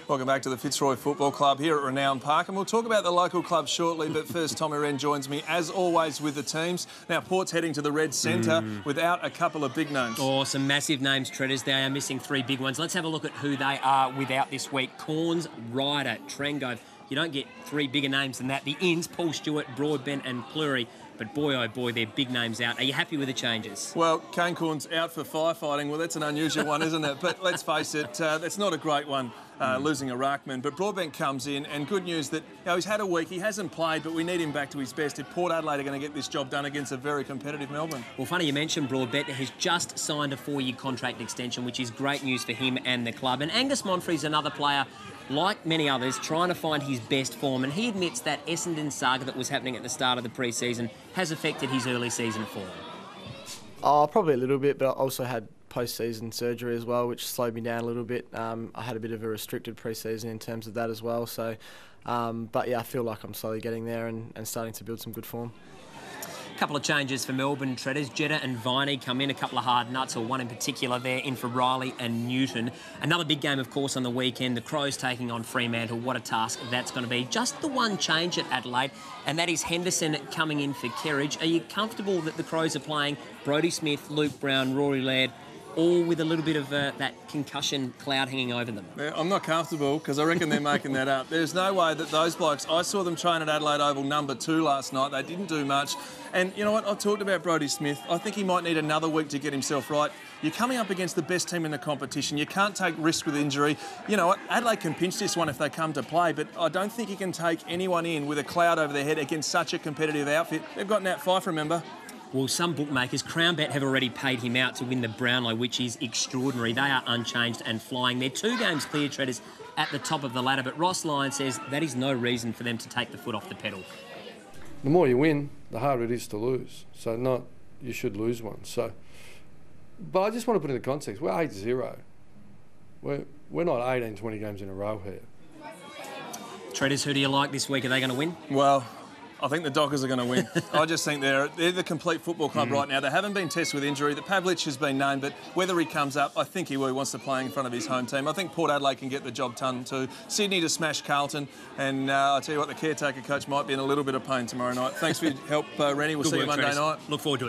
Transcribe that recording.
Welcome back to the Fitzroy Football Club here at Renown Park, and we'll talk about the local club shortly, but first Tom Rehn joins me as always with the teams. Now Port's heading to the Red Centre without a couple of big names. Oh, some massive names, Treaders. They are missing three big ones. Let's have a look at who they are without this week. Corns, Ryder, Trengove. You don't get three bigger names than that. The Inns, Paul Stewart, Broadbent and Pleury. But boy, oh boy, they're big names out. Are you happy with the changes? Well, Kane Corn's out for firefighting. Well, that's an unusual one, isn't it? But let's face it, that's not a great one, losing a ruckman. But Broadbent comes in, and good news that he's had a week. He hasn't played, but we need him back to his best if Port Adelaide are going to get this job done against a very competitive Melbourne. Well, funny you mentioned Broadbent. He's just signed a 4-year contract extension, which is great news for him and the club. And Angus Monfrey's another player, like many others, trying to find his best form, and he admits that Essendon saga that was happening at the start of the pre-season has affected his early season form. Oh, probably a little bit, but I also had post-season surgery as well, which slowed me down a little bit. I had a bit of a restricted pre-season in terms of that as well. So, but yeah, I feel like I'm slowly getting there and starting to build some good form. A couple of changes for Melbourne, Treaders. Jetta and Viney come in, a couple of hard nuts, or one in particular there, in for Riley and Newton. Another big game, of course, on the weekend. The Crows taking on Fremantle. What a task that's going to be. Just the one change at Adelaide, and that is Henderson coming in for Kerridge. Are you comfortable that the Crows are playing Brodie Smith, Luke Brown, Rory Laird, all with a little bit of that concussion cloud hanging over them? Yeah, I'm not comfortable because I reckon they're making that up. There's no way that those blokes... I saw them train at Adelaide Oval #2 last night. They didn't do much. And you know what? I talked about Brodie Smith. I think he might need another week to get himself right. You're coming up against the best team in the competition. You can't take risks with injury. You know what? Adelaide can pinch this one if they come to play, but I don't think you can take anyone in with a cloud over their head against such a competitive outfit. They've got Nat Fyfe, remember? Well, some bookmakers, CrownBet, have already paid him out to win the Brownlow, which is extraordinary. They are unchanged and flying. They're 2 games clear, Treaders, at the top of the ladder, but Ross Lyon says that is no reason for them to take the foot off the pedal. The more you win, the harder it is to lose. So you should lose one. So, but I just want to put it in the context. We're 8-0. We're not 18, 20 games in a row here. Treaders, who do you like this week? Are they going to win? Well, I think the Dockers are going to win. I just think they're the complete football club right now. They haven't been tested with injury. The Pavlich has been named, but whether he comes up, I think he will. He wants to play in front of his home team. I think Port Adelaide can get the job done too. Sydney to smash Carlton, and I'll tell you what, the caretaker coach might be in a little bit of pain tomorrow night. Thanks for your help, Rennie. We'll see you Monday night. Look forward to it.